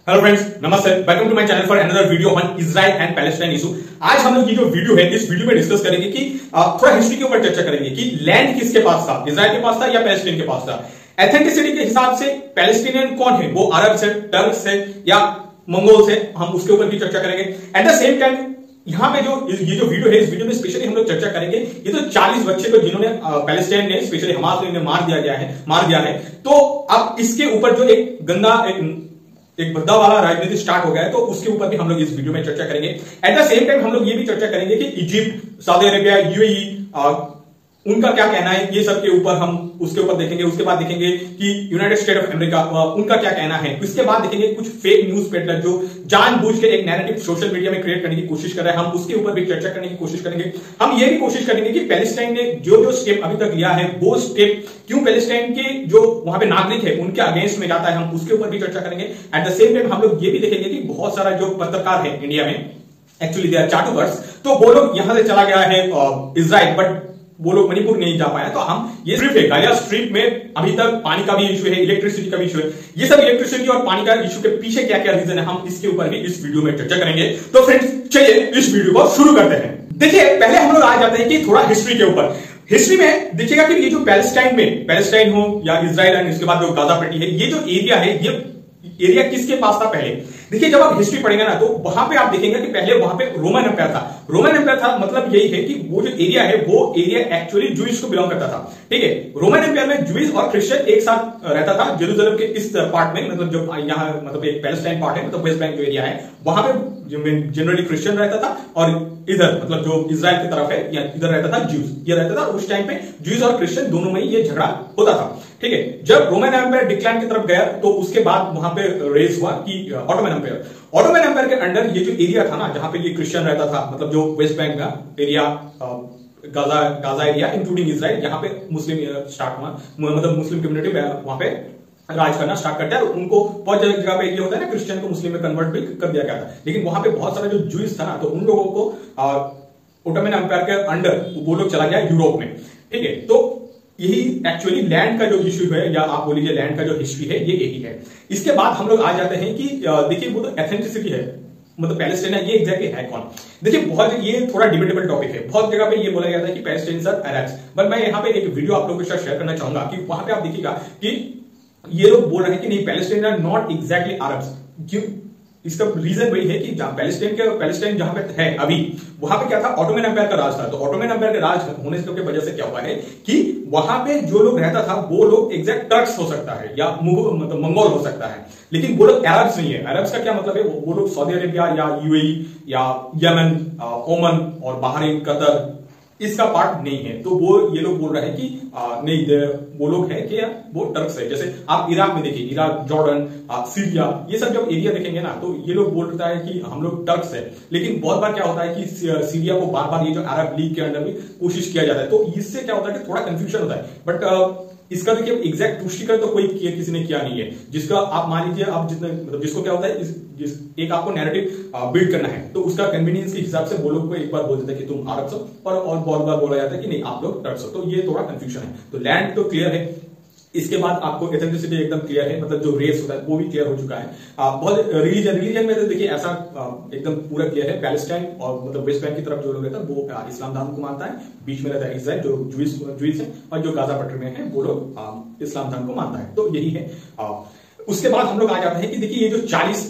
Hello friends, नमस्ते। Welcome to my channel for another video on Israel and Palestine issue. आज हम लोग ये जो वीडियो है इस वीडियो में डिस्कस करेंगे कि थोड़ा हिस्ट्री के ऊपर चर्चा करेंगे कि लैंड किसके पास था, इजराइल के पास था या पैलेस्टाइन के पास था। एथेंटिसिटी के हिसाब से पैलेस्टीनियन कौन है, वो अरब से, टर्क से या मंगोल से, हम उसके ऊपर भी चर्चा करेंगे। एट द सेम टाइम यहाँ पे जो ये जो वीडियो है, इस वीडियो में स्पेशली हम लोग चर्चा करेंगे ये तो 40 बच्चे को जिन्होंने पैलेस्टाइन ने स्पेशली हमास ने मार दिया है। तो अब इसके ऊपर जो एक गंदा एक भद्दा वाला राजनीति स्टार्ट हो गया है, तो उसके ऊपर भी हम लोग इस वीडियो में चर्चा करेंगे। एट द सेम टाइम हम लोग ये भी चर्चा करेंगे कि इजिप्ट, सऊदी अरेबिया, यूएई उनका क्या कहना है, ये सब के ऊपर हम उसके ऊपर देखेंगे। उसके बाद देखेंगे कि यूनाइटेड स्टेट ऑफ अमेरिका उनका क्या कहना है। इसके बाद देखेंगे कुछ फेक न्यूज पेडलर जो जानबूझ के एक नैरेटिव सोशल मीडिया में क्रिएट करने की कोशिश कर रहे हैं, हम उसके ऊपर भी चर्चा करने की कोशिश करेंगे। हम ये भी कोशिश करेंगे कि पैलेस्टाइन ने जो जो स्टेप अभी तक लिया है, वो स्टेप क्यों पैलेस्टाइन के जो वहां पे नागरिक है उनके अगेंस्ट में जाता है, हम उसके ऊपर भी चर्चा करेंगे। एट द सेम टाइम हम लोग ये भी देखेंगे कि बहुत सारा जो पत्रकार है इंडिया में, एक्चुअली दे आर चाटुकर्स, तो वो लोग यहां से चला गया है इजराइल, बट वो लोग मणिपुर नहीं जा पाया। तो हम ये स्ट्रिप है, गालिया स्ट्रिप में अभी तक पानी का भी इशू है, इलेक्ट्रिसिटी का भी इशू है। ये सब इलेक्ट्रिसिटी और पानी का इशू के पीछे क्या क्या रीजन है, हम इसके ऊपर भी इस वीडियो में चर्चा करेंगे। तो फ्रेंड्स, चलिए इस वीडियो को शुरू करते हैं। देखिए, पहले हम लोग आ जाते हैं कि थोड़ा हिस्ट्री के ऊपर। हिस्ट्री में देखिएगा कि ये जो पैलेस्टाइन हो या इजराइल एंड इसके बाद जो गाजा पट्टी है, ये जो एरिया है, ये एरिया किसके पास था पहले। देखिए, जब आप हिस्ट्री पढ़ेंगे ना, तो वहां पे आप देखेंगे कि पहले वहां पे रोमन एम्पायर था। रोमन एम्पायर था मतलब यही है कि वो जो एरिया है, वो एरिया एक्चुअली जूइश को बिलोंग करता था। ठीक है, रोमन एम्पायर में जूइश और क्रिश्चियन एक साथ रहता था। जेरूसलम के इस पार्ट में, मतलब जो यहाँ मतलब एक पैलेस्टाइन पार्ट है, मतलब वेस्ट बैंक जो एरिया है, वहां पे जनरली क्रिश्चियन रहता था, और इधर मतलब जो इजराइल की तरफ है, या इधर रहता था ज्यूज, ये रहता था। उस टाइम पे ज्यूज और क्रिश्चियन दोनों में ये झगड़ा होता था। ठीक है, जब रोमन एम्पायर डिक्लाइन की तरफ गया, तो उसके बाद वहां पे रेस हुआ कि ऑटोमन एम्पायर के अंडर ये जो एरिया था ना, जहां पे ये क्रिश्चियन रहता था, मतलब जो वेस्ट बैंक का area, Gaza area including Israel, यहाँ पे मुस्लिम स्टार्ट हुआ, मतलब मुस्लिम कम्युनिटी वहां पे राज करना स्टार्ट करता है। और उनको बहुत जगह पे ये होता है ना, क्रिश्चियन को मुस्लिम में कन्वर्ट भी कर दिया गया था। लेकिन वहां पे बहुत सारा जो जूइस था ना, तो उन लोगों को ऑटोमन एम्पायर के अंडर वो लोग चला गया यूरोप में। ठीक है, तो यही एक्चुअली लैंड का जो इश्यू है, या आप बोलिए लैंड का जो हिस्ट्री है, ये यही है। इसके बाद हम लोग आ जाते हैं कि देखिए, वो तो एथेंटिसिटी है, मतलब पैलेस्टाइन ये एग्जैक्टली है कौन। देखिए, बहुत ये थोड़ा डिबेटेबल टॉपिक है। बहुत जगह पे ये बोला जाता है कि पैलेस्टाइन सर अरब्स, बट मैं यहाँ पे एक वीडियो आप लोगों के साथ शेयर करना चाहूंगा कि वहां पे आप देखिएगा कि ये लोग बोल रहे हैं कि नहीं, Palestine are not exactly Arabs. क्यों? इसका रीजन वही है कि पैलेस्टाइन जहां पे है अभी, वहां पे क्या था, ऑटोमन एम्पायर का राज था। तो ऑटोमन एम्पायर का राज होने की वजह से क्या हुआ है कि वहां पे जो लोग रहता था, वो लोग एग्जैक्ट टर्क्स हो सकता है या मतलब मंगोल हो सकता है, लेकिन वो लोग अरब्स नहीं है। अरब्स का क्या मतलब है, वो लोग सऊदी अरेबिया या यूएई या यमन, ओमन और बहरीन, कतर, इसका पार्ट नहीं है। तो वो ये लोग बोल रहे हैं कि नहीं, वो लोग है कि वो टर्क्स है। जैसे आप इराक में देखिए, इराक, जॉर्डन, सीरिया, ये सब जब एरिया देखेंगे ना, तो ये लोग बोलता है कि हम लोग टर्क्स है। लेकिन बहुत बार क्या होता है कि सीरिया को बार बार ये जो अरब लीग के अंडर में कोशिश किया जाता है, तो इससे क्या होता है कि थोड़ा कंफ्यूजन होता है। बट इसका देखिए एग्जैक्ट पुष्टिकरण तो कोई किसी ने किया नहीं है, जिसका आप मान लीजिए, आप जितने मतलब जिसको क्या होता है, एक आपको नैरेटिव बिल्ड करना है, तो उसका कन्वीनियंस के हिसाब से वो लोग को एक बार बोल देते हैं कि तुम अरब्स हो, और बहुत बार बोला जाता है कि नहीं, आप लोग टर्क्स हो। तो ये थोड़ा कंफ्यूजन है। तो लैंड तो क्लियर है। इसके बाद आपको एथेंटिसिटी एकदम क्लियर है, मतलब जो रेस होता है वो भी क्लियर हो चुका है। बहुत रिलीजन में तो देखिए ऐसा एकदम पूरा क्लियर है। पैलेस्टाइन और मतलब वेस्ट बैंक की तरफ जो लोग रहता है, वो इस्लाम धर्म को मानता है। बीच में रहता है इजराइल, जो जूइस है, और जो गाजा पट्टी में है, वो लोग इस्लाम धर्म को मानता है। तो यही है। उसके बाद हम लोग आ जाते हैं कि देखिए, ये जो 40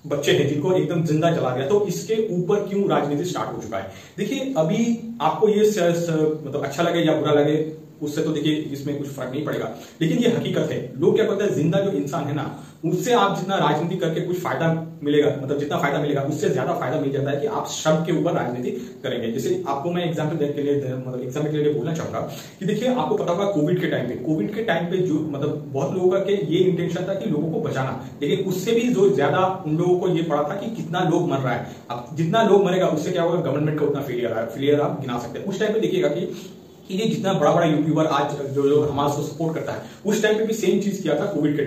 बच्चे हैं जिनको एकदम जिंदा चला गया, तो इसके ऊपर क्यों राजनीति स्टार्ट हो चुका है। देखिए, अभी आपको ये मतलब अच्छा लगे या बुरा लगे, उससे तो देखिए इसमें कुछ फर्क नहीं पड़ेगा, लेकिन ये हकीकत है। लोग क्या कहते हैं, जिंदा जो इंसान है ना, उससे आप जितना राजनीति करके कुछ फायदा मिलेगा, मतलब जितना फायदा मिलेगा, उससे ज्यादा फायदा मिल जाता है कि आप शब्द के ऊपर राजनीति करेंगे। जैसे आपको मैं एग्जाम्पल देने के लिए, मतलब एग्जाम्पल के लिए बोलना चाहूंगा कि देखिए, आपको पता होगा कोविड के टाइम पे जो मतलब बहुत लोगों का ये इंटेंशन था कि लोगों को बचाना, लेकिन उससे भी जो ज्यादा उन लोगों को ये पड़ा था कि कितना लोग मर रहा है। अब जितना लोग मरेगा, उससे क्या होगा, गवर्नमेंट का उतना फेलियर आप गिना सकते हैं। उस टाइम पे देखिएगा कि ये जितना बड़ा यूट्यूबर आज जो हमास को सपोर्ट करता है, उस टाइम पे भी सेम चीज किया था। कोविड के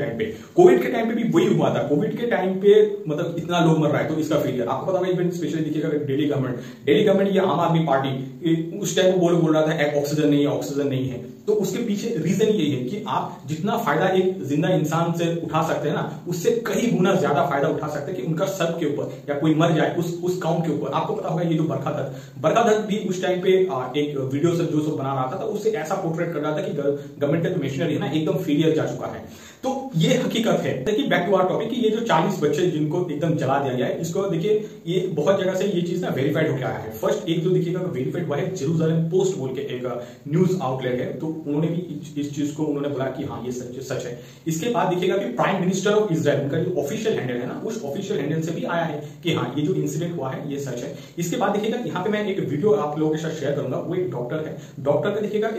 टाइम पे भी वही हुआ था। कोविड के टाइम पे मतलब इतना लोग मर रहा है, तो इसका फेलियर आपको पता होगा। स्पेशली देखिएगा दिल्ली गवर्नमेंट, ये आम आदमी पार्टी, उस टाइम वो बोल रहा था ऑक्सीजन नहीं है। तो उसके पीछे रीजन यही है कि आप जितना फायदा एक जिंदा इंसान से उठा सकते हैं ना, उससे कई गुना ज्यादा फायदा उठा सकते हैं कि उनका सर के ऊपर या कोई मर जाए उस काउंट के ऊपर। आपको पता होगा ये जो बरखा दत्त भी उस टाइम पे एक वीडियो से जो सब बना रहा था तो उससे ऐसा पोर्ट्रेट कर रहा था कि गवर्नमेंट का जो मशीनरी है ना एकदम फेलियर जा चुका है। तो ये हकीकत है। देखिए बैक टू आवर टॉपिक कि ये जो 40 बच्चे जिनको एकदम जला दिया गया है, इसको देखिए ये बहुत जगह से ये चीज ना वेरीफाइड होकर आया है। फर्स्ट एक जो देखिएगा वेरीफाइड हुआ है जेरूसलम पोस्ट बोल के एक न्यूज आउटलेट है, तो उन्होंने भी इस चीज को उन्होंने बोला कि हाँ ये सच है। इसके बाद देखिएगा कि प्राइम मिनिस्टर ऑफ इजराइल उनका जो ऑफिशियल हैंडल है ना, उस ऑफिशियल हैंडल से भी आया है कि हाँ ये जो इंसिडेंट हुआ है ये सच है। इसके बाद देखिएगा यहाँ पे मैं एक वीडियो आप लोगों के साथ शेयर करूंगा। वो एक डॉक्टर है, डॉक्टर का देखिएगा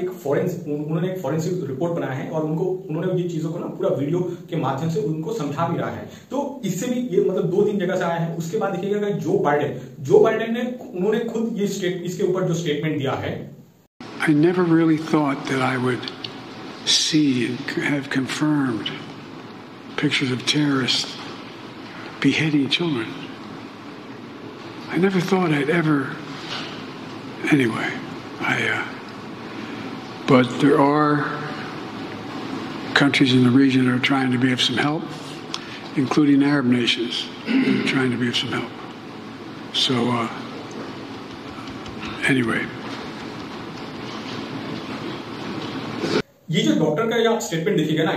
उन्होंने एक फॉरेंसिक रिपोर्ट बनाया है और उन्होंने ये चीजों को ना पूरा वीडियो के माध्यम से उनको समझा भी रहा है। तो इससे भी ये मतलब 2-3 जगह से आया है। उसके बाद देखिएगा जो बाइडेन ने उन्होंने खुद ये इसके ऊपर जो स्टेटमेंट दिया है, I never really thought that I would see and have confirmed pictures of terrorists beheading children. I never thought I'd ever. Anyway, but there are countries in the region that are trying to be of some help, including Arab nations that are trying to be of some help. So, anyway. ये जो doctor का आप statement देखिएगा ना,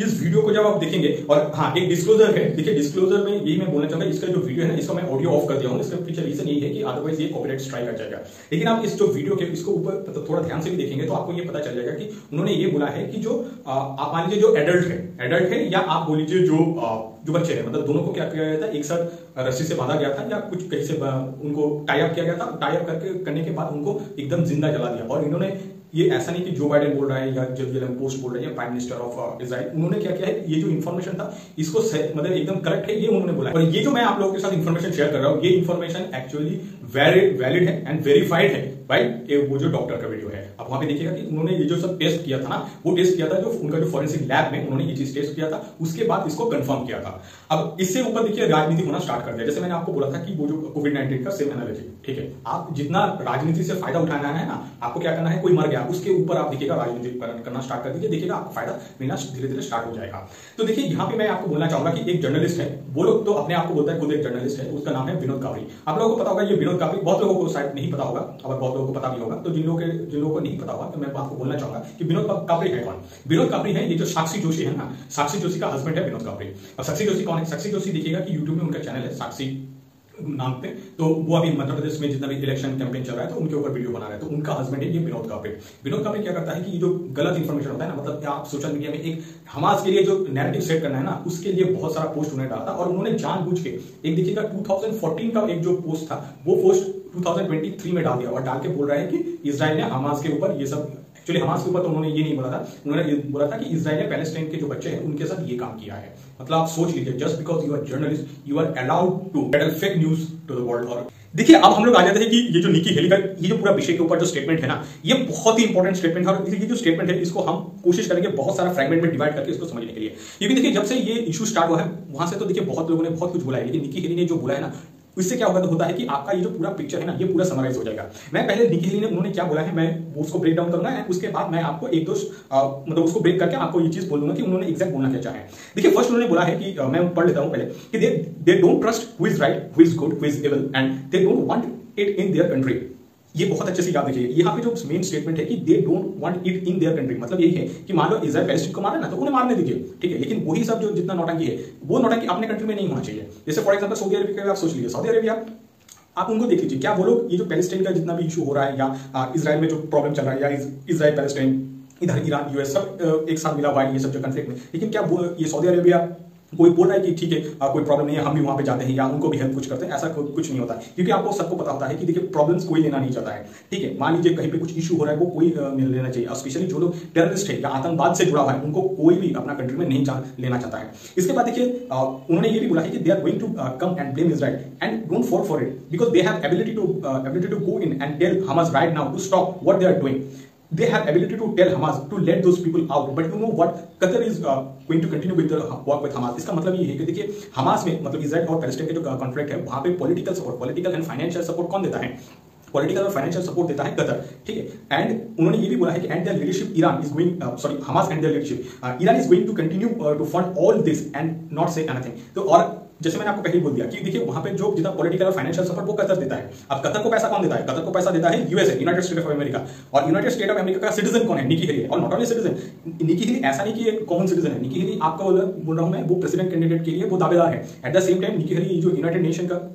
इस video को जब आप देखेंगे, और हाँ एक डिस्क्लोजर है, देखिए डिस्क्लोजर में यही मैं बोलना चाहूंगा, इसका जो वीडियो है ना इसका मैं ऑडियो ऑफ कर दिया हूँ। इसका पीछे रीजन यही है कि अदरवाइज ये कॉपीराइट स्ट्राइक आ जाएगा। लेकिन आप इस जो वीडियो के इसको ऊपर थोड़ा ध्यान से भी देखेंगे तो आपको ये पता चल जाएगा कि उन्होंने ये बोला है कि जो आप मान लीजिए जो एडल्ट है या आप बोल लीजिए जो बच्चे हैं, मतलब दोनों को क्या किया गया था, एक साथ रस्सी से बांधा गया था या कुछ कहीं से उनको टाई अप किया गया था। टाई अप करने के बाद उनको एकदम जिंदा जला दिया। और इन्होंने ये ऐसा नहीं कि जो बाइडेन बोल रहा है या जेरूसलम पोस्ट बोल रहा है या प्राइम मिनिस्टर ऑफ इजराइल, उन्होंने क्या किया है, ये जो इन्फॉर्मेशन था इसको मतलब एकदम करेक्ट है ये उन्होंने बोला है। और ये जो मैं आप लोगों के साथ इन्फॉर्मेशन शेयर कर रहा हूँ, ये इन्फॉर्मेशन एक्चुअली वैलिड है एंड वेरीफाइड है राइट। वो जो डॉक्टर का वीडियो है, अब वहां पे देखिएगा कि उन्होंने ये जो सब टेस्ट किया था ना, वो टेस्ट किया था जो उनका जो फॉरेंसिक लैब में उन्होंने ये चीज टेस्ट किया था, उसके बाद इसको कंफर्म किया था। अब इससे ऊपर देखिए राजनीति होना स्टार्ट कर दिया। जैसे मैंने आपको बोला था कि वो जो कोविड-19 का सेम एनालॉजी, ठीक है, आप जितना राजनीति से फायदा उठाना है ना, आपको क्या करना है, कोई मर गया उसके ऊपर आप देखिएगा राजनीति करना स्टार्ट कर दीजिए, देखिएगा आपको फायदा मिलना धीरे धीरे स्टार्ट हो जाएगा। तो देखिए यहाँ पे मैं आपको बोलना चाहूंगा कि एक जर्नलिस्ट है, वो लोग तो अपने आप को बोलता है खुद एक जर्नलिस्ट है, उसका नाम है विनोद कापरी। आप लोगों को पता होगा ये विनोद कापरी, बहुत लोगों को शायद नहीं पता होगा, और बहुत लोगों को पता भी होगा। तो जिन लोगों को नहीं पता होगा तो मैं आपको बोलना चाहूंगा कि विनोद कापरी है कौन। विनोद कापरी है ये जो साक्षी जोशी है ना, साक्षी जोशी का हस्बैंड है विनोद कापरी। अब साक्षी जोशी कौन है? साक्षी जोशी देखिएगा कि यूट्यूब में उनका चैनल है साक्षी नाम पे, तो वो अभी मध्य प्रदेश में जितना भी इलेक्शन कैंपेन चल रहा है तो उनके ऊपर वीडियो बना रहे हैं। तो उनका हस्बैंड है ये विनोद कापरी। विनोद कापरी क्या करता है कि ये जो गलत इंफॉर्मेशन होता है ना, मतलब आप सोशल मीडिया में एक हमास के लिए जो नैरेटिव सेट करना है ना, उसके लिए बहुत सारा पोस्ट उन्होंने डाला था। और उन्होंने जानबूझ के एक देखिएगा 2014 का एक जो पोस्ट था, वो पोस्ट 2023 में डाल दिया और डाल के बोल रहा है कि इजराइल ने हमास के ऊपर ये सब, एक्चुअली हमास के ऊपर तो उन्होंने ये नहीं बोला था, उन्होंने ये बोला था कि इजराइल ने पैलेस्टाइन के जो बच्चे हैं उनके साथ ये काम किया है। मतलब आप सोच लीजिए, just because you are journalist you are allowed to peddle fake news to the world. और देखिए अब हम लोग आ जाते हैं कि ये जो निकी हेली का ये जो पूरा विषय के ऊपर जो स्टेटमेंट है ना, ये बहुत ही इंपॉर्टेंट स्टेटमेंट है। और ये जो स्टेटमेंट है इसको हम कोशिश करेंगे बहुत सारा फ्रेगमेंट में डिवाइड करके इसको समझने के लिए, क्योंकि देखिए जब से ये इशू स्टार्ट हुआ है वहां से तो देखिए बहुत लोगों ने बहुत कुछ बोला है, लेकिन निकी हेली ने जो बोला है ना, इससे क्या होता है कि आपका ये जो पूरा पिक्चर है ना, ये पूरा समराइज हो जाएगा। मैं पहले निकी हेली ने उन्होंने क्या बोला है, मैं उसको ब्रेक डाउन करूंगा एंड उसके बाद मैं आपको एक दो मतलब उसको ब्रेक करके आपको ये चीज बोल दूंगा कि उन्होंने एग्जैक्ट बोलना क्या चाहे। देखिए फर्स्ट उन्होंने बोला है कि मैं पढ़ लेता हूं पहले कि they don't trust who is right who is good who is evil and they don't want it in their country. ये बहुत अच्छे से याद रखिए, यहाँ पे जो मेन स्टेटमेंट है कि they don't want it in their country, मतलब यही है कि मान लो इजराइल पैलेस्टाइन को मारा ना तो उन्हें मारने दीजिए, ठीक है, लेकिन वही सब जो जितना नौटंकी है वो नौटंकी अपने कंट्री में नहीं होना चाहिए। जैसे फॉर एग्जांपल सऊदी अरेबिया का आप सोच लीजिए, सऊदी अरेबिया आप उनको देख लीजिए, क्या वो लोग ये जो पैलेस्टाइन का जितना भी इशू हो रहा है या इजराइल में जो प्रॉब्लम चल रहा है या इजराइल पैलेस्टाइन इधर ईरान यूएस सब एक साथ मिला हुआ है ये सब जो कंफ्लिक्ट में, लेकिन क्या ये सऊदी अरेबिया कोई बोल रहा है कि ठीक है कोई प्रॉब्लम नहीं है, हम भी वहां पे जाते हैं या उनको भी हेल्प कुछ करते हैं? ऐसा कुछ नहीं होता, क्योंकि आपको सबको पता होता है कि देखिए प्रॉब्लम्स कोई लेना नहीं चाहता है, ठीक है। मान लीजिए कहीं पे कुछ इशू हो रहा है वो कोई नहीं लेना चाहिए, स्पेशली जो लोग टेररिस्ट है या आतंकवाद से जुड़ा हुआ है उनको कोई भी अपना कंट्री में नहीं लेना चाहता है। इसके बाद देखिए उन्होंने ये भी बोला है कि they are going to come and blame Israel and don't fall for it because they have ability to go in and tell Hamas right now to stop what they are doing. They have ability to tell Hamas to let those people out, but you know what? Qatar is going to continue with the work with Hamas. इसका मतलब ये है कि देखिए Hamas में मतलब Israel और Palestine के जो कॉन्फ्लिक्ट है वहां पे पॉलिटिकल एंड फाइनेंशियल सपोर्ट कौन देता है? पॉलिटिकल और फाइनेंशियल सपोर्ट देता है कतर, ठीक है। एंड उन्होंने ये भी बोला है कि and their leadership Iran is going Hamas and their leadership Iran is going to continue to fund all this and not say anything. तो और जैसे मैंने आपको पहले बोल दिया कि देखिए वहां पे जो जितना पॉलिटिकल और फाइनेंशियल सपोर्ट वो कतर देता है। अब कतर को पैसा कौन देता है? कतर को पैसा देता है USA, United States of America. और यूनाइटेड स्टेट ऑफ अमेरिका का सिटीजन कौन है? Nikki Haley. और not only citizen, Nikki Haley ऐसा नहीं कि एक कॉमन सिटीजन है। निकी हेली आपका बोल रहा हूं मैं, वो प्रेसिडेंट कैंडिडेट के लिए वो दावेदार है। At the same time Nikki Haley जो यूनाइटेड नेशन का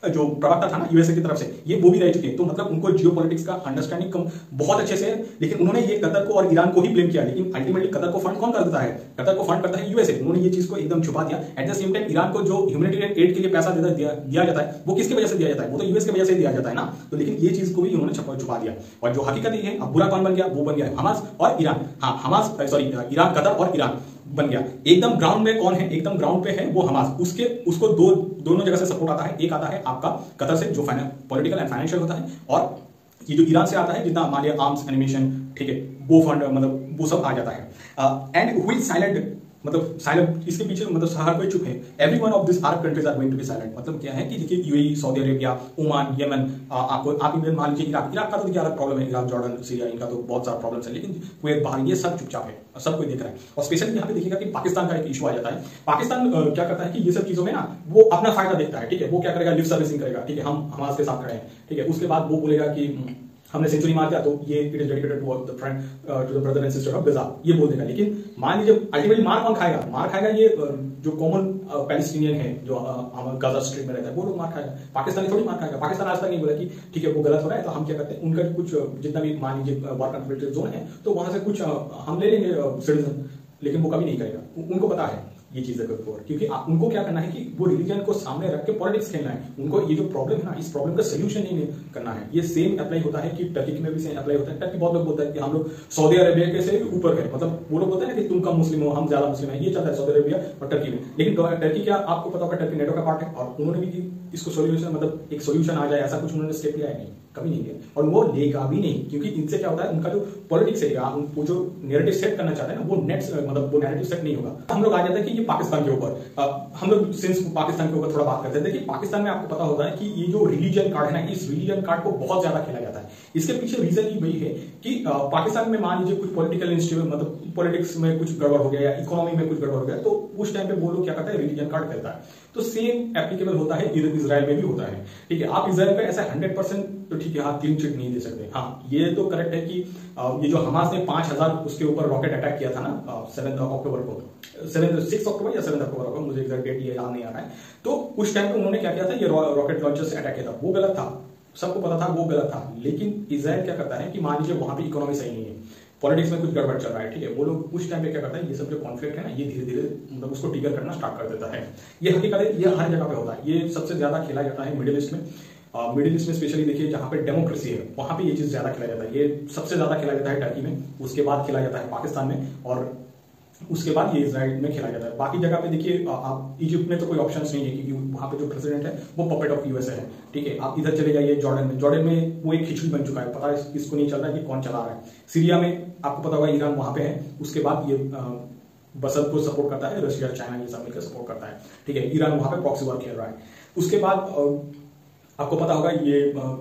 जो प्रवक्ता था ना यूएसए की तरफ से, ये वो भी रह चुके हैं। तो मतलब उनको जियोपॉलिटिक्स का अंडरस्टैंडिंग बहुत अच्छे से है। लेकिन उन्होंने ये कतर को और ईरान को ही ब्लेम किया, लेकिन अल्टीमेटली कतर को फंड कौन करता है? कतर को फंड करता है यूएसए। उन्होंने ये चीज को एकदम छुपा दिया। Eight the same time Iran को जो ह्यूमैनिटेरियन एड के लिए पैसा दिया जाता है वो किसकी वजह से दिया जाता है? वो तो यूएस की वजह से दिया जाता है ना। तो लेकिन ये चीज को भी उन्होंने छुपा दिया। और जो हकीकत ये है, अब बुरा कौन बन गया? वो बन गया हमास और ईरान। हाँ हमास सॉरी ईरान, कतर और ईरान बन गया। एकदम ग्राउंड में कौन है? एकदम ग्राउंड पे है वो हमास। उसको दोनों जगह से सपोर्ट आता है। एक आता है आपका कतर से जो पॉलिटिकल एंड फाइनेंशियल होता है, और ये जो ईरान से आता है जितना मान लिया आर्म्स एनिमेशन, ठीक है, वो फंड मतलब वो सब आ जाता है। एंड हुई साइलेंट, मतलब साइलेंट इसके पीछे मतलब हर कोई चुप है। Every one of this Arab countries are going to be silent. मतलब क्या है कि देखिए UAE, Saudi Arabia, Oman, Yemen, आपको आप मान लीजिए इराक का तो देखिए अलग प्रॉब्लम है। इराक, जॉर्डन, सीरिया, इनका तो बहुत सारा प्रॉब्लम है। लेकिन कुवैत, बहरीन, ये सब चुपचाप है, सब कोई देख रहा है। और स्पेशली यहाँ पे देखिएगा कि पाकिस्तान का एक इशू आ जाता है। पाकिस्तान क्या करता है कि ये सब चीजों में ना वो अपना फायदा देखता है, ठीक है। वो क्या करेगा? लिप सर्विसिंग करेगा, ठीक है, हम हमारे के साथ खड़े हैं, ठीक है। उसके बाद वो बोलेगा कि हमने सेंचुरी मार दिया तो ये it is dedicated to the friend to the brother and sister of Gaza, ये बोल देगा। लेकिन मान लीजिए अल्टीमेटली मार कौन खाएगा? मार खाएगा ये जो कॉमन पैलेस्टीनियन है जो गाजा स्ट्रिप में रहता है, वो लोग मार खाएगा। पाकिस्तान थोड़ी मार खाएगा। पाकिस्तान आज तक नहीं बोला कि ठीक है वो गलत हो रहा है तो हम क्या करते हैं, उनका कुछ जितना भी मान लीजिए वार कॉन्फ्लिक्ट जोन है तो वहां से कुछ हम ले लेंगे सिटीजन, लेकिन वो कभी नहीं करेगा। उनको पता है ये चीजें क्योंकि उनको क्या करना है कि वो रिलीजन को सामने रख के पॉलिटिक्स खेलना है। उनको ये जो प्रॉब्लम है ना, इस प्रॉब्लम का सोल्यूशन नहीं करना है। ये सेम अप्लाई होता है कि टर्की में भी सेम अप्लाई होता है। टर्की बहुत लोग बोलते हैं कि हम लोग सऊदी अरेबिया के से ऊपर है, मतलब वो लोग बोलते हैं कि तुम कम मुस्लिम हो, हम ज्यादा मुस्लिम है। ये चलता है सऊदी अरेबिया और टर्की में। लेकिन टर्की क्या आपको पता होगा, टर्की नेटो का पार्ट है और उन्होंने भी इसको सोल्यूशन मतलब एक सोल्यूशन आ जाए ऐसा कुछ उन्होंने स्टेप लिया है नहीं, कभी नहीं लिया और वो लेगा भी नहीं। क्योंकि इनसे क्या होता है, उनका जो पॉलिटिक्स है या वो जो नैरेटिव सेट करना चाहते हैं ना, वो मतलब वो नैरेटिव सेट नहीं होगा। हम लोग आ जाते हैं कि ये पाकिस्तान के ऊपर, हम लोग सिंस पाकिस्तान के ऊपर थोड़ा बात करते हैं। देखिए पाकिस्तान में आपको पता होता है कि ये जो रिलीजन कार्ड है ना, इस रिलीजन कार्ड को बहुत ज्यादा खेला जाता है। इसके पीछे रीजन ही वही है कि पाकिस्तान में मान लीजिए कुछ पॉलिटिकल इंस्टीट्यूट मतलब पॉलिटिक्स में कुछ गड़बड़ हो गया या इकोनॉमी में कुछ गड़बड़ हो गया, तो उस टाइम पे वो लोग क्या करता है, रिलीजन कार्ड खेलता है। तो सेम एप्लीकेबल होता है इजराइल में भी होता है, ठीक है। आप इजराइल पे ऐसा 100% तो ठीक है, हाँ क्लीन चिट नहीं दे सकते। हाँ ये तो करेक्ट है कि ये जो हमास ने 5000 उसके ऊपर रॉकेट अटैक किया था ना 7 अक्टूबर को, 6 अक्टूबर या 7 अक्टूबर को, मुझे एग्जैक्ट डेट ये याद नहीं आ रहा है। तो उस टाइम पे उन्होंने क्या किया था, ये रॉकेट लॉन्चर से अटैक किया था, वो गलत था, सबको पता था वो गलत था। लेकिन इजराइल क्या करता है कि मान लीजिए वहां पे इकोनॉमी सही नहीं है, पॉलिटिक्स में कुछ गड़बड़ चल रहा है, ठीक है, वो लोग उस टाइम पे क्या करता है, ये सब जो कॉन्फ्लिक्ट है ना, ये धीरे धीरे मतलब उसको ट्रिगर करना स्टार्ट कर देता है। ये हकीकत है, ये हर जगह पे होता है। ये सबसे ज्यादा खेला जाता है मिडिल ईस्ट में। मिडिल ईस्ट में स्पेशली देखिए जहां पे डेमोक्रेसी है वहां पे ये चीज ज्यादा खेला जाता है। ये सबसे ज्यादा खेला जाता है टर्की में, उसके बाद खेला जाता है पाकिस्तान में और उसके बाद ये इजराइल में खेला जाता है। बाकी जगह पे देखिए आप इजिप्ट में तो कोई ऑप्शंस नहीं है क्योंकि वहां पे जो प्रेसिडेंट है वो पपेट ऑफ यूएसए है, ठीक है। आप इधर चले जाइए जॉर्डन में वो एक खिचड़ी बन चुका है, पता है इसको नहीं चल रहा है कि कौन चला रहा है। सीरिया में आपको पता होगा ईरान वहां पे है, उसके बाद ये बसद को सपोर्ट करता है, रशिया चाइना ये सब मिलकर सपोर्ट करता है, ठीक है। ईरान वहां पे प्रॉक्सी वॉर खेल रहा है। उसके बाद आपको पता होगा ये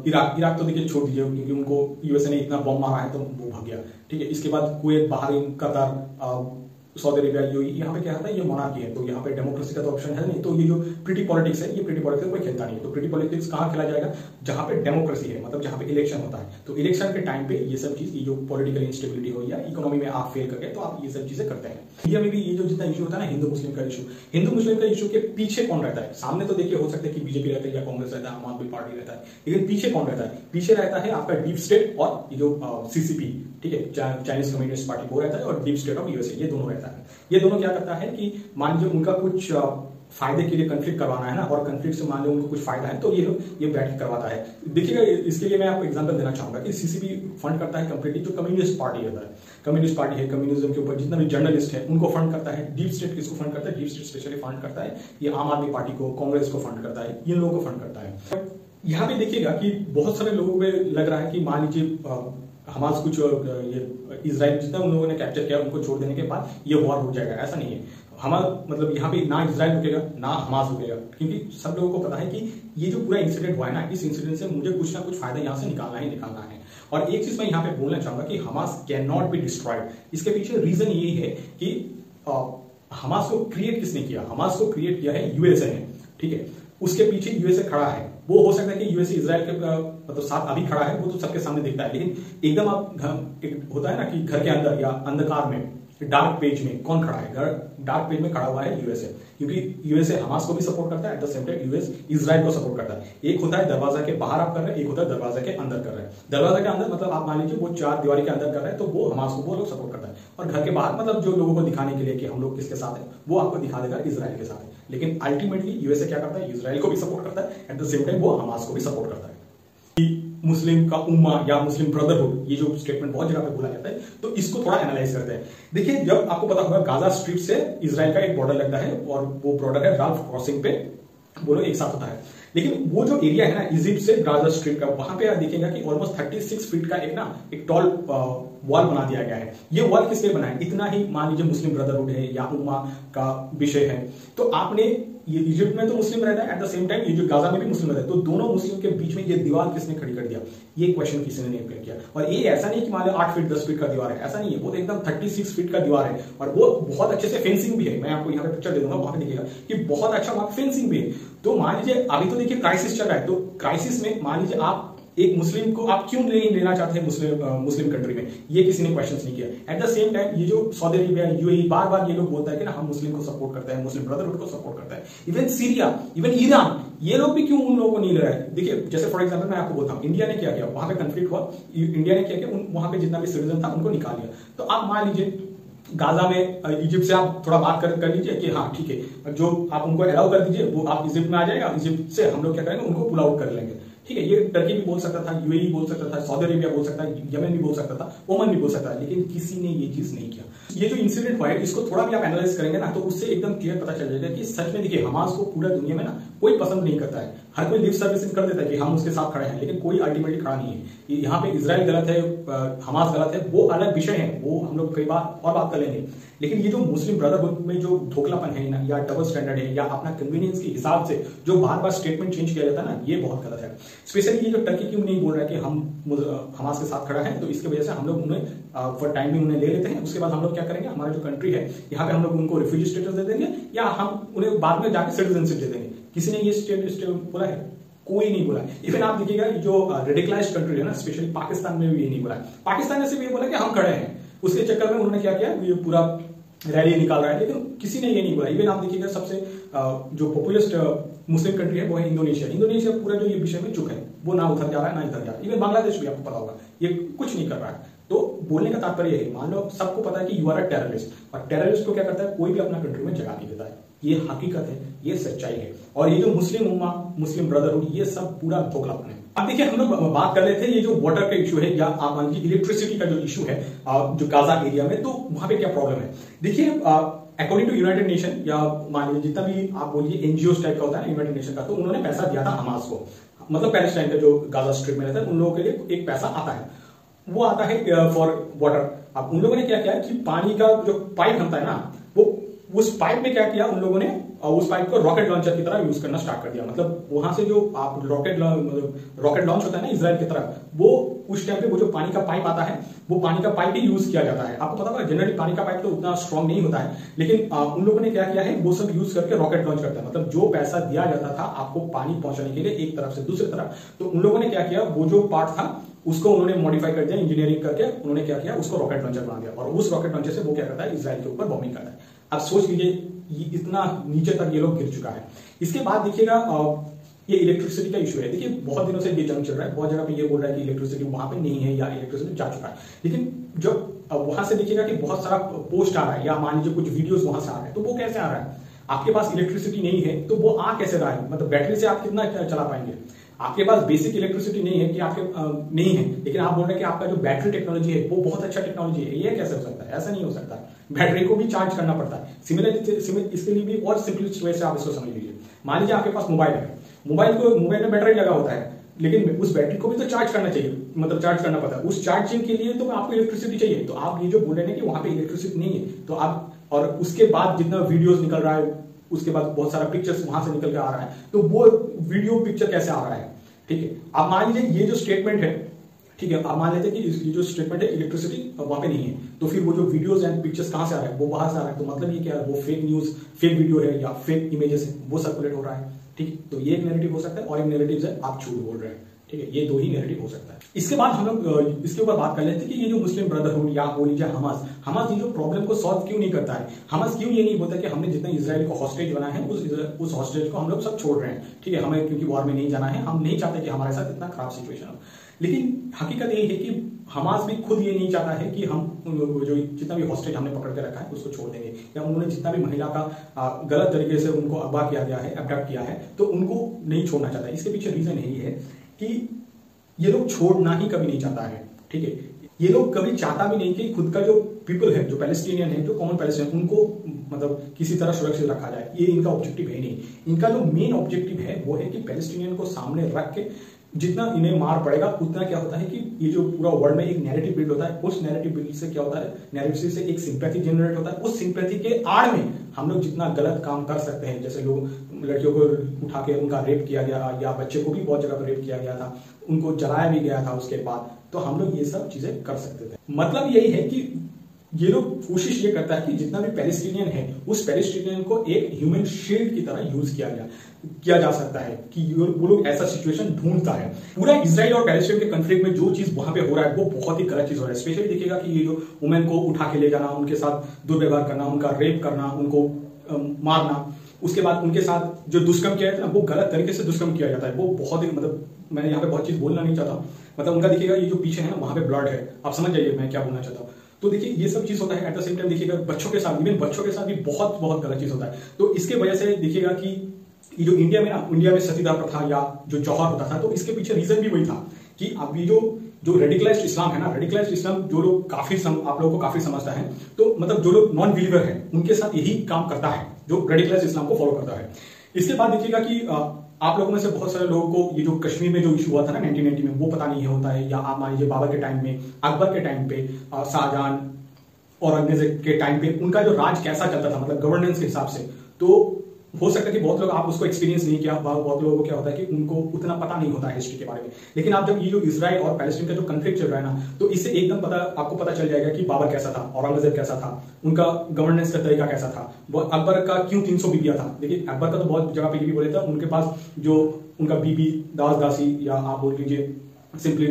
इराक तो देखिए छोड़ दीजिए क्योंकि उनको यूएसए ने इतना बॉम्ब मारा है तो वो भाग गया, ठीक है। इसके बाद Kuwait, Bahrain, Qatar, Saudi Arabia, UAE, यहाँ पे क्या होता है, ये मोनार्की है तो यहाँ पे डेमोक्रेसी का तो ऑप्शन है नहीं। तो ये जो प्रीटी पॉलिटिक्स है, ये प्रीटी पॉलिटिक्स कोई खेलता नहीं है। तो प्रीटी पॉलिटिक्स कहाँ खेला जाएगा, जहां पे डेमोक्रेसी है, मतलब जहां पे इलेक्शन होता है। तो इलेक्शन के टाइम पे ये सब चीज, ये जो पॉलिटिकल इंस्टेबिलिटी हो या इकोनॉमी में आप फेल करके तो आप ये सब चीजें करते हैं। इंडिया में भी ये जो जितना इशू होता है ना, हिंदू मुस्लिम का इशू के पीछे कौन रहता है? सामने तो देखिए हो सकता है कि बीजेपी रहता है या कांग्रेस रहता है, आम आदमी पार्टी रहता है, लेकिन पीछे कौन रहता है? पीछे रहता है आपका डीप स्टेट और ये जो सीसीपी, ठीक है, चाइनीज कम्युनिस्ट पार्टी, वो रहता है और डीप स्टेट ऑफ यूएसए, ये दोनों रहता है। ये दोनों क्या करता है कि मान लीजिए उनका कुछ फायदे के लिए कंफ्लिक्ट करवाना है ना, और कंफ्लिक्ट से मान लीजिए उनको कुछ फायदा है तो ये बैठ के करवाता है। देखिएगा इसके लिए मैं आपको एग्जांपल देना चाहूंगा कि सीसीपी फंड करता है कंप्लीटली जो कम्युनिस्ट पार्टी रहता है, कम्युनिस्ट पार्टी है, कम्युनिज्म के ऊपर जितना भी जर्नलिस्ट है उनको फंड करता है। डीप स्टेट किसको फंड करता है? डीप स्टेट स्पेशली फंड करता है ये आम आदमी पार्टी को, कांग्रेस को फंड करता है, इन लोगों को फंड करता है। यहाँ पे देखिएगा कि बहुत सारे लोगों को लग रहा है कि मान लीजिए हमास कुछ ये इजराइल जितना उन लोगों ने कैप्चर किया उनको छोड़ देने के बाद ये वॉर रुक जाएगा, ऐसा नहीं है। मतलब यहाँ पे ना इजराइल रुकेगा ना हमास रुकेगा, क्योंकि सब लोगों को पता है कि ये जो पूरा इंसिडेंट हुआ है ना, इस इंसिडेंट से मुझे कुछ ना कुछ फायदा यहाँ से निकालना है। और एक चीज मैं यहाँ पे बोलना चाहूंगा कि Hamas can not be destroyed. इसके पीछे रीजन यही है कि हमास को क्रिएट किसने किया? हमास को क्रिएट किया है यूएसए ने, ठीक है। उसके पीछे यूएसए खड़ा है। वो हो सकता है कि यूएसए इजराइल के मतलब साथ अभी खड़ा है, वो तो सबके सामने दिखता है, लेकिन एकदम आप होता है ना कि घर के अंदर या अंधकार में डार्क पेज में कौन खड़ा है? डार्क पेज में खड़ा हुआ है यूएसए, क्योंकि यूएसए हमास को भी सपोर्ट करता है, at the same time US Israel को सपोर्ट करता है। एक होता है दरवाजा के बाहर आप कर रहे हैं, एक होता है दरवाजा के अंदर कर रहे हैं। दरवाजा के अंदर मतलब आप मान लीजिए वो चार दीवारी के अंदर कर रहे हैं, तो वो हमास को वो लोग सपोर्ट करता है। और घर के बाहर मतलब जो लोगों को दिखाने के लिए कि हम लोग किसके साथ है, वो आपको दिखा देगा इजराइल के साथ है। लेकिन अल्टीमेटली यूएसए क्या करता है? इजराइल को भी सपोर्ट करता है, एट द सेम टाइम वो हमास को भी सपोर्ट करता है। मुस्लिम का उम्मा या मुस्लिम ब्रदरहुड, ये जो स्टेटमेंट बहुत जगह पे बोला जाता है, तो इसको थोड़ा एनालाइज करते हैं। देखिए, जब आपको पता होगा गाजा स्ट्रिप से इजराइल का एक बॉर्डर लगता है और वो बॉर्डर है राल्फ क्रॉसिंग पे, दोनों एक साथ होता है। लेकिन वो जो एरिया है ना इजिप्ट से गाजा स्ट्रिप का, वहां पे आप देखेंगे कि ऑलमोस्ट 36 फीट का एक टॉल वॉल बना दिया गया है। ये वॉल किस लिए बना है? इतना ही मान लीजिए मुस्लिम ब्रदरहुड है या उम्मा का विषय है, तो आपने ये इजिप्ट में तो मुस्लिम रहता है, एट द सेम टाइम ये जो गाजा में भी मुस्लिम रहता है, तो दोनों मुस्लिम के बीच में ये दीवार किसने खड़ी कर दिया? ये क्वेश्चन किसी ने नहीं किया। और ये ऐसा नहीं कि मान लो 8 फीट 10 फीट का दीवार है, ऐसा नहीं है, वो तो एकदम 36 फीट का दीवार है और वो बहुत अच्छे से फेंसिंग भी है। मैं आपको यहाँ पे पिक्चर दे दूंगा, वहां पे देखिएगा कि बहुत अच्छा वहां फेंसिंग भी है। तो मान लीजिए अभी तो देखिए क्राइसिस चल रहा है, तो क्राइसिस में मान लीजिए आप एक मुस्लिम को आप क्यों नहीं लेना चाहते हैं मुस्लिम कंट्री में, ये किसी ने क्वेश्चन नहीं किया। एट द सेम टाइम ये जो सऊदी अरेबिया, यूएई बार बार ये लोग बोलता है कि ना हम मुस्लिम को सपोर्ट करते हैं, मुस्लिम ब्रदरहुड को सपोर्ट करता है। इवन सीरिया, इवन ईरान, ये लोग भी क्यों उन लोगों को नहीं ले रहा है? देखिए, जैसे फॉर एग्जांपल मैं आपको बोलता हूं, इंडिया ने क्या किया, वहां पे कंफ्लिक्ट हुआ, इंडिया ने क्या किया, वहां पे जितना भी सिटीजन था उनको निकाल लिया। तो आप मान लीजिए गाजा में इजिप्ट से आप थोड़ा बात कर लीजिए कि हाँ ठीक है, जो आप उनको अलाउ कर दीजिए, वो आप इजिप्ट में आ जाएगा, इजिप्ट से हम लोग क्या करेंगे, उनको पुल आउट कर लेंगे, ठीक है। ये टर्की भी बोल सकता था, यूएई बोल सकता था, सऊदी अरेबिया बोल सकता है, यमन भी बोल सकता था, ओमन भी बोल सकता है, लेकिन किसी ने ये चीज नहीं किया। ये जो इंसिडेंट हुआ है, इसको थोड़ा भी आप एनालाइज करेंगे ना, तो उससे एकदम क्लियर पता चल जाएगा कि सच में देखिए हमास को पूरा दुनिया में ना कोई पसंद नहीं करता है। हर कोई लिप सर्विस कर देता है कि हम उसके साथ खड़े हैं, लेकिन कोई अल्टीमेटली खड़ा नहीं है। यहाँ पे इजराइल गलत है, हमास गलत है, वो अलग विषय है, वो हम लोग कई बार और बात कर लेंगे। लेकिन ये जो मुस्लिम ब्रदरहुड में जो धोखलापन है ना, या डबल स्टैंडर्ड है, या अपना कन्वीनियंस के हिसाब से जो बार बार स्टेटमेंट चेंज किया जाता है ना, ये बहुत गलत है। स्पेशली ये जो टर्की क्यों नहीं बोल रहा है कि हम हमास के साथ खड़ा है, तो इसकी वजह से हम लोग उन्हें फॉर टाइमिंग उन्हें ले लेते हैं। उसके बाद हम लोग क्या करेंगे, हमारा जो कंट्री है यहाँ पे हम लोग उनको रिफ्यूजी स्टेटस दे देंगे, या हम उन्हें बाद में जाकर सिटीजनशिप दे देंगे। किसी ने ये स्टेट बोला है? कोई नहीं बोला। इवन आप देखिएगा जो रेडिकलाइज्ड कंट्री है ना, स्पेशली पाकिस्तान में भी ये नहीं बोला। पाकिस्तान ने सिर्फ ये बोला कि हम खड़े हैं, उसके चक्कर में उन्होंने क्या किया, ये पूरा रैली निकाल रहा है, लेकिन किसी ने ये नहीं बोला। इवन आप देखिएगा सबसे जो पॉपुलर मुस्लिम कंट्री है वो है इंडोनेशिया। इंडोनेशिया पूरा जो ये विषय में चुप है, वो ना उधर जा रहा है ना इधर जा रहा है। इवन बांग्लादेश भी आपको पता होगा, ये कुछ नहीं कर रहा है। तो बोलने का तात्पर्य है, मान लो सबको पता है कि यू आर अ टेररिस्ट, और टेररिस्ट को क्या करता है, कोई भी अपना कंट्री में जगह नहीं देता है। ये हकीकत है, ये सच्चाई है। और ये जो मुस्लिम उम्मा, मुस्लिम ब्रदरहुड, ये सब पूरा धोखलापन है। अब देखिए, हम लोग बात कर रहे थे ये जो वाटर का इशू है, या आप मान लीजिए इलेक्ट्रिसिटी का जो इशू है जो गाजा एरिया में, तो वहां पे क्या प्रॉब्लम है। देखिए, अकॉर्डिंग टू यूनाइटेड नेशन, या मान लीजिए जितना भी आप बोलिए एनजीओ टाइप का होता है यूनाइटेड नेशन का, तो उन्होंने पैसा दिया था हमास को, मतलब पैलेस्टाइन का जो गाजा स्ट्रिप में रहता है, उन लोगों के लिए एक पैसा आता है, वो आता है फॉर वाटर। अब उन लोगों ने क्या किया कि पानी का जो पाइप बनता है ना, वो उस पाइप में क्या किया उन लोगों ने, उस पाइप को रॉकेट लॉन्चर की तरह यूज करना स्टार्ट कर दिया। मतलब वहां से जो आप रॉकेट लॉन्च होता है ना इजराइल की तरफ, वो उस टाइम पे वो जो पानी का पाइप आता है, वो पानी का पाइप ही यूज किया जाता है। आपको पता होगा जनरली पानी का पाइप तो उतना स्ट्रॉन्ग नहीं होता है, लेकिन उन लोगों ने क्या किया है, वो सब यूज करके रॉकेट लॉन्च करता है। मतलब जो पैसा दिया जाता था आपको पानी पहुंचाने के लिए एक तरफ से दूसरी तरफ, तो उन लोगों ने क्या किया, वो जो पार्ट था उसको उन्होंने मॉडिफाई कर दिया, इंजीनियरिंग करके उन्होंने क्या किया, उसको रॉकेट लॉन्चर बना दिया, और उस रॉकेट लॉन्चर से वो क्या करता है, इजराइल के ऊपर बॉम्बिंग करता है। अब सोच लीजिए इतना नीचे तक ये लोग गिर चुका है। इसके बाद देखिएगा ये इलेक्ट्रिसिटी का इशू है। देखिए, बहुत दिनों से ये जंग चल रहा है, बहुत जगह पे ये बोल रहा है कि इलेक्ट्रिसिटी वहां पे नहीं है या इलेक्ट्रिसिटी जा चुका है, लेकिन जब वहां से देखिएगा कि बहुत सारा पोस्ट आ रहा है, या मान लीजिए कुछ वीडियोस वहां से आ रहे हैं, तो वो कैसे आ रहा है, आपके पास इलेक्ट्रिसिटी नहीं है तो वो आ कैसे रहा है, मतलब बैटरी से आप कितना चला पाएंगे। आपके पास बेसिक इलेक्ट्रिसिटी नहीं है कि आपके नहीं है, लेकिन आप बोल रहे हैं कि आपका जो बैटरी टेक्नोलॉजी है वो बहुत अच्छा टेक्नोलॉजी है, ये कैसे हो सकता है, ऐसा नहीं हो सकता। बैटरी को भी चार्ज करना पड़ता है। सिमिलर इसके लिए भी और सिंपलिस्ट वे से आप इसको समझ लीजिए। मान लीजिए आपके पास मोबाइल है, मोबाइल में बैटरी लगा होता है, लेकिन उस बैटरी को भी तो चार्ज करना चाहिए, मतलब चार्ज करना पड़ता है। उस चार्जिंग के लिए तो आपको इलेक्ट्रिसिटी चाहिए। तो आप ये जो बोल रहे हैं कि वहां पे इलेक्ट्रिसिटी नहीं है, तो आप और उसके बाद जितना वीडियोस निकल रहा है, उसके बाद बहुत सारा पिक्चर्स वहां से निकल के आ रहा है, तो वो वीडियो पिक्चर कैसे आ रहा है, ठीक है। आप मान लीजिए ये जो स्टेटमेंट है, ठीक है, आप मान लेते हैं कि ये जो स्टेटमेंट है इलेक्ट्रिसिटी वहां पे नहीं है, तो फिर वो जो वीडियोस एंड पिक्चर्स कहां से आ रहा है, वो वहां से आ रहा है। तो मतलब ये क्या है, वो फेक न्यूज, फेक वीडियो है या फेक इमेजेस है, वो सर्कुलेट हो रहा है, ठीक है। तो ये एक नैरेटिव हो सकता है, और एक नैरेटिव है आप झूठ बोल रहे हैं, ठीक है। ये दो ही नैरेटिव हो सकता है। इसके बाद हम लोग इसके ऊपर बात कर लेते हैं कि ये जो मुस्लिम ब्रदरहुड या बोल लीजिए हमास ये जो प्रॉब्लम को सॉल्व क्यों नहीं करता है। हमास क्यों ये नहीं बोलता कि हमने जितना इजराइल को हॉस्टेज बनाया है उस हॉस्टेज को हम लोग सब छोड़ रहे हैं, ठीक है। हमें क्योंकि वॉर में नहीं जाना है, हम नहीं चाहते कि हमारे साथ इतना खराब सिचुएशन हो। लेकिन हकीकत यही है कि हमास भी खुद ये नहीं चाहता है कि हम जो जितना भी हॉस्टेज हमने पकड़ के रखा है उसको छोड़ देंगे, या उन्होंने जितना भी महिला का गलत तरीके से उनको अगवा किया गया है, अबडक्ट किया है, तो उनको नहीं छोड़ना चाहता। इसके पीछे रीजन यही है कि ये लोग छोड़ना ही कभी नहीं चाहता है, ठीक है। ये लोग कभी चाहता भी नहीं कि खुद का जो पीपल है, जो पैलेस्टीनियन है, जो कॉमन पैलेस्टीनियन, उनको मतलब किसी तरह सुरक्षित रखा जाए। ये इनका ऑब्जेक्टिव है नहीं। इनका जो मेन ऑब्जेक्टिव है वो है कि पैलेस्टीनियन को सामने रख के जितना इन्हें मार पड़ेगा उतना क्या होता है कि ये जो पूरा वर्ल्ड में एक नैरेटिव बिल्ड होता है, उस नैरेटिव बिल्ड से क्या होता है, नैरेटिव से एक सिंपैथी जनरेट होता है। उस सिंपैथी के आड़ में हम लोग जितना गलत काम कर सकते हैं, जैसे लोग लड़कियों को उठा के उनका रेप किया गया, या बच्चे को भी बहुत जगह पर रेप किया गया था, उनको जलाया भी गया था उसके बाद, तो हम लोग ये सब चीजें कर सकते थे। मतलब यही है कि ये लोग कोशिश ये करता है कि जितना भी पैलेस्टीनियन है उस पैलेस्टीनियन को एक ह्यूमन शील्ड की तरह यूज किया जा सकता है, कि वो लोग ऐसा सिचुएशन ढूंढता है। पूरा इजराइल और पैलेस्टीन के कॉन्फ्लिक्ट में जो चीज वहां पे हो रहा है वो बहुत ही गलत चीज हो रहा है। स्पेशली देखिएगा कि ये जो वुमेन को उठा के ले जाना, उनके साथ दुर्व्यवहार करना, उनका रेप करना, उनको मारना, उसके बाद उनके साथ जो दुष्कर्म किया जाता है वो गलत तरीके से दुष्कर्म किया जाता है। वो बहुत ही मतलब मैंने यहाँ पे बहुत चीज बोलना नहीं चाहता, मतलब उनका देखिएगा ये जो पीछे है वहां पे ब्लड है, आप समझ जाइए मैं क्या बोलना चाहता हूँ। तो देखिए ये सब चीज होता है। एट द सेम टाइम देखिएगा बच्चों के साथ, इवन बच्चों के साथ भी बहुत बहुत गलत चीज होता है। तो इसके वजह से देखिएगा कि ये जो इंडिया में सतीदाह प्रथा या जो जौहर होता था, तो इसके पीछे रीजन भी वही था कि अभी जो रेडिकलाइज्ड इस्लाम है ना, रेडिकलाइज्ड इस्लाम जो लोग काफी आप लोगों को काफी समझता है, तो मतलब जो लोग नॉन बिलीवर है उनके साथ यही काम करता है, जो रेडिकलाइज्ड इस्लाम को फॉलो करता है। इसके बाद देखिएगा कि आप लोगों में से बहुत सारे लोगों को ये जो कश्मीर में जो इशू हुआ था ना 1990 में, वो पता नहीं होता है, या आप मान लीजिए बाबर के टाइम में, अकबर के टाइम पे, शाहजहां औरंगजेब के टाइम पे उनका जो राज कैसा चलता था, मतलब गवर्नेंस के हिसाब से। तो हो सकता है कि बहुत लोग आप उसको एक्सपीरियंस नहीं किया, बहुत लोगों को क्या होता है कि उनको उतना पता नहीं होता है हिस्ट्री के बारे में। लेकिन आप जब ये जो इजराइल और पैलेस्टीन का जो कॉन्फ्लिक्ट चल रहा है ना, तो इससे एकदम आपको पता चल जाएगा कि बाबर कैसा था, औरंगजेब कैसा था, उनका गवर्नेंस का तरीका कैसा था, अकबर का क्यों 300 बीबियां था। देखिए अकबर का तो बहुत जगह पे बीबी बोले थे, उनके पास जो उनका बीबी दास दासी, या आप बोल लीजिए सिंपली,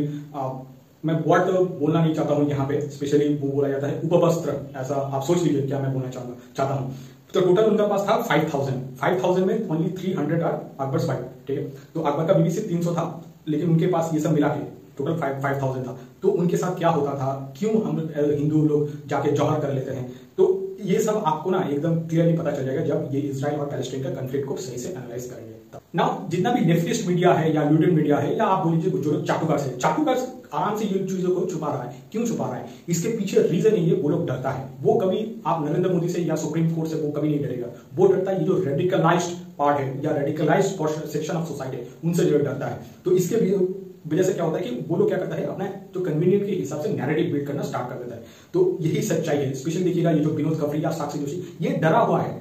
मैं वर्ड तो बोलना नहीं चाहता हूं यहाँ पे, स्पेशली वो बोला जाता है उपवस्त्र, ऐसा आप सोच लीजिए क्या मैं बोलना चाहता हूँ। तो टोटल उनका पास था 5000 में ओनली 300 आर अकबर्स वाइफ, ठीक है। तो अकबर का बीबी सिर्फ 300 था, लेकिन उनके पास ये सब मिला के टोटल 5000 था। तो उनके साथ क्या होता था, क्यों हम हिंदू लोग जाके जौहर कर लेते हैं, तो ये सब आपको ना एकदम क्लियरली पता चल जाएगा जब ये इजराइल और पैलेस्टीन का कॉन्फ्लिक्ट को सही से एनालाइज करेंगे। नाउ जितना भी लेफ्टिस्ट मीडिया है या ल्यूटेड मीडिया है, या आप बोल लीजिए जो चाटुकार आराम से ये चीजों को छुपा रहा है। क्यों छुपा रहा है, इसके पीछे रीजन यही है, वो लोग डरता है। वो कभी आप नरेंद्र मोदी से या सुप्रीम कोर्ट से वो कभी नहीं डरेगा, वो डरता है ये जो रेडिकलाइज्ड पार्ट है या रेडिकलाइज्ड सेक्शन ऑफ सोसाइटी है, उनसे जो डरता है। तो इसके वजह से क्या होता है कि वो लोग क्या करता है, अपना जो कन्वीनियंट के हिसाब से नैरेटिव बिल्ड करना स्टार्ट कर देता है। तो यही सच्चाई है। स्पेशली देखिएगा ये जो विनोद खत्री या साक्षी जोशी, ये डरा हुआ है।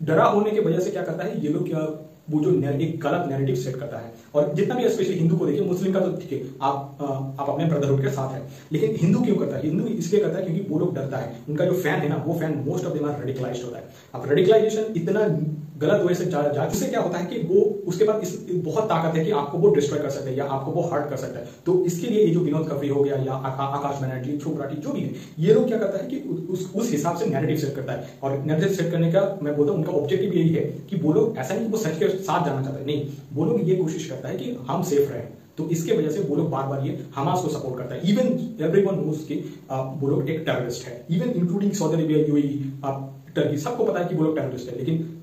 डरा होने की वजह से क्या करता है, ये लोग क्या वो जो एक गलत नैरेटिव सेट करता है। और जितना भी स्पेशली हिंदू को देखिए, मुस्लिम का तो ठीक है, आप अपने ब्रदरहुड के साथ है, लेकिन हिंदू क्यों करता है, हिंदू इसलिए करता है क्योंकि वो लोग डरता है। उनका जो फैन है ना, वो fan most of them are radicalized होता है। अब रेडिकलाइजेशन इतना गलत वे से जा उससे क्या होता है कि वो उसके बाद बहुत ताकत है कि आपको वो डिस्ट्रॉय कर सकता है या आपको वो हर्ट कर सकता है। तो इसके लिए ये जो विनोद खत्री हो गया या आकाश बनर्जी, छोकराटी, जो भी है, ये लोग क्या करता है कि उस हिसाब से नैरेटिव सेट करता है। और नैरेटिव सेट करने का मैं बोलता हूँ उनका ऑब्जेक्टिव यही है कि वो लोग ऐसा नहीं कि वो सच के साथ जाना चाहते हैं, नहीं, वो लोग ये कोशिश करता है कि हम सेफ रहे। तो इसके वजह से वो लोग बार बार ये हमास को सपोर्ट करता है। इवन एवरीवन नोस कि वो लोग एक टेररिस्ट है, even including Saudi Arabia, UAE, Turkey, सबको पता है कि वो लोग टेररिस्ट है। लेकिन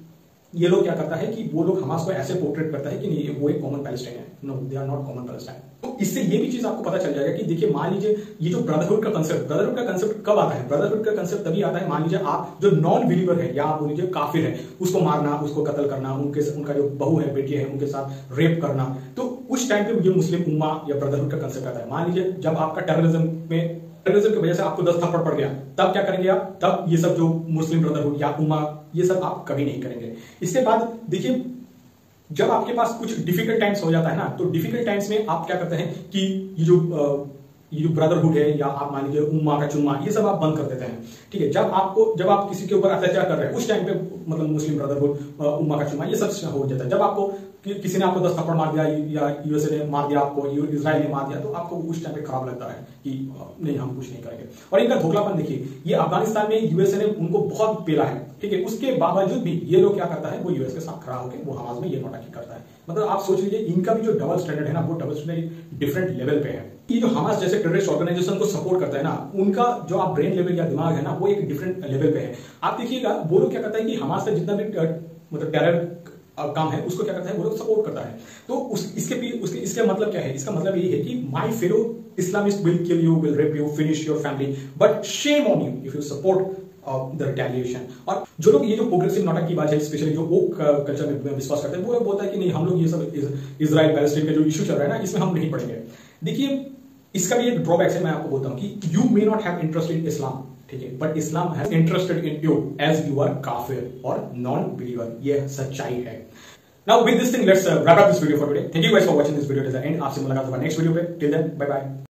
ये लोग क्या करता है कि वो लोग हमास को ऐसे पोर्ट्रेट करता है कि नहीं, वो एक कॉमन पैलेस्टाइन है। No, they are not common Palestine. तो इससे ये भी चीज आपको पता चल जाएगा कि देखिए, मान लीजिए ये जो ब्रदरहुड का कंसेप्ट कब आता है? ब्रदरहुड का कंसेप्ट तभी आता है, मान लीजिए आप जो नॉन बिलीवर है या आप बोल लीजिए काफिर है, उसको मारना, उसको कत्ल करना, उनका जो बहू है, बेटी है, उनके साथ रेप करना। तो उस टाइम पे ये मुस्लिम उम्मा या ब्रदरहुड का कंसेप्ट आता है। मान लीजिए जब आपका टेररिज्म में टेररिज्म की वजह से आपको 10 थप्पड़ पड़ गया, तब क्या करेंगे आप? तब ये सब जो मुस्लिम ब्रदरहुड या उम्मा, ये सब आप कभी नहीं करेंगे। इसके बाद देखिए, जब आपके पास कुछ डिफिकल्ट टाइम्स हो जाता है ना, तो डिफिकल्ट टाइम्स में आप क्या करते हैं कि ये जो ब्रदरहुड है या आप मान लीजिए उम्मा का चुम्मा, ये सब आप बंद कर देते हैं। ठीक है, जब आप किसी के ऊपर अत्याचार कर रहे हैं उस टाइम पे मतलब मुस्लिम ब्रदरहुड, उम्मा का चुम्मा, ये सब हो जाता है। जब आपको किसी ने आपको 10 थप्पड़ मार दिया या यूएसए ने मार दिया आपको, इजराइल ने मार दिया, तो आपको उस टाइम पे खराब लगता है कि नहीं, हम कुछ नहीं करेंगे। और इनका धोखलापन देखिए, ये अफगानिस्तान में यूएसए ने उनको बहुत पेला है। ठीक है, उसके बावजूद भी ये लोग क्या करता है, वो यूएस के साथ खड़ा होकर वो हमास में ये नौटंकी करता है। मतलब आप सोच लीजिए, इनका भी जो डबल स्टैंडर्ड है ना, वो डबल स्टैंडर्ड डिफरेंट लेवल पे है। ये जो हमास जैसे टेररिस्ट ऑर्गेनाइजेशन को सपोर्ट करता है ना, उनका जो आप ब्रेन लेवल या दिमाग है ना, वो एक डिफरेंट लेवल पे है। आप देखिएगा, वो लोग क्या करता है कि हमास का जितना भी मतलब टेरर काम है, उसको क्या करता है, वो लोग सपोर्ट करता है। तो इसके मतलब क्या है? इसका मतलब ये है कि my fellow Islamist will kill you, will rape you, finish your family, but shame on you if you support the retaliation. और जो लोग ये जो प्रोग्रेसिव नौटंकी बाज है, स्पेशली जो वोक कल्चर में विश्वास करते हैं, वो लोग बोलता है कि नहीं, हम लोग ये सब इजराइल पैलेस्टीन का जो इश्यू चल रहा है ना, इसमें हम नहीं पड़ेंगे। देखिए, इसका भी एक ड्रॉबैक है, मैं आपको बोलता हूं कि you may not have interest in Islam, ठीक है, but Islam has interested in you as you are काफिर और नॉन बिलीवर। ये सच्चाई है। Now with this thing, let's wrap up this video for today. Thank you guys for watching this video till the end. आपसे मुलाकात होगा next video पे। Till then, bye bye.